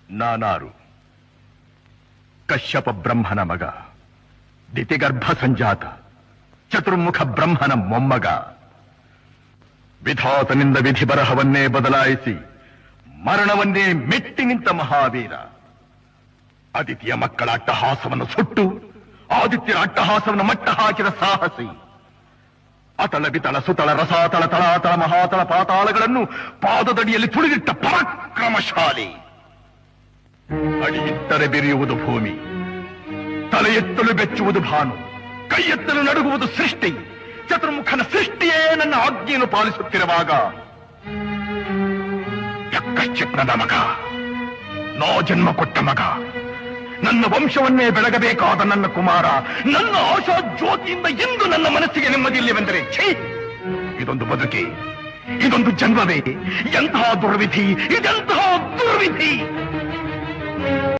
ನಾನಾರು ಕಶ್ಯಪ ಬ್ರಹ್ಮನ ಮಗ, ದಿತಿಗರ್ಭ ಸಂಜಾತ, ಚತುರ್ಮುಖ ಬ್ರಹ್ಮನ ಮೊಮ್ಮಗ. ವಿಧಾತನಿಂದ ವಿಧಿ ಬರಹವನ್ನೇ ಬದಲಾಯಿಸಿ ಮರಣವನ್ನೇ ಮೆಟ್ಟಿ ನಿಂತ ಮಹಾವೀರ. ಅದಿತಿಯ ಮಕ್ಕಳ ಅಟ್ಟಹಾಸವನ್ನು ಸುಟ್ಟು ಆದಿತ್ಯರ ಅಟ್ಟಹಾಸವನ್ನು ಮಟ್ಟ ಹಾಕಿದ ಸಾಹಸಿ. ಅತಳ ಬಿತಳ ಸುತಳ ರಸಾತಳ ತಳಾತಳ ಮಹಾತಳ ಪಾತಾಳಗಳನ್ನು ಪಾದದಡಿಯಲ್ಲಿ ತುಳಿದಿಟ್ಟ ಪರಾಕ್ರಮಶಾಲಿ. ಅಡಿಯಿಟ್ಟರೆ ಬೆರೆಯುವುದು ಭೂಮಿ, ತಲೆ ಎತ್ತಲು ಬೆಚ್ಚುವುದು ಭಾನು, ಕೈ ಎತ್ತಲು ನಡುಗುವುದು ಸೃಷ್ಟಿ. ಚತುರ್ಮುಖನ ಸೃಷ್ಟಿಯೇ ನನ್ನ ಆಜ್ಞೆಯನ್ನು ಪಾಲಿಸುತ್ತಿರುವಾಗ ಯಕ್ಕಶ್ಚಿತ್ ನನ್ನ ಮಗ, ನೋ ಜನ್ಮ ಕೊಟ್ಟ ಮಗ, ನನ್ನ ವಂಶವನ್ನೇ ಬೆಳಗಬೇಕಾದ ನನ್ನ ಕುಮಾರ, ನನ್ನ ಆಶಾ ಜ್ಯೋತಿಯಿಂದ ಎಂದು ನನ್ನ ಮನಸ್ಸಿಗೆ ನೆಮ್ಮದಿಯಿಲ್ಲವೆಂದರೆ ಛೀ, ಇದೊಂದು ಬದುಕೆ, ಇದೊಂದು ಜನ್ಮವೇ, ಎಂತಹ ದುರ್ವಿಧಿ, ಇದೆಂತಹ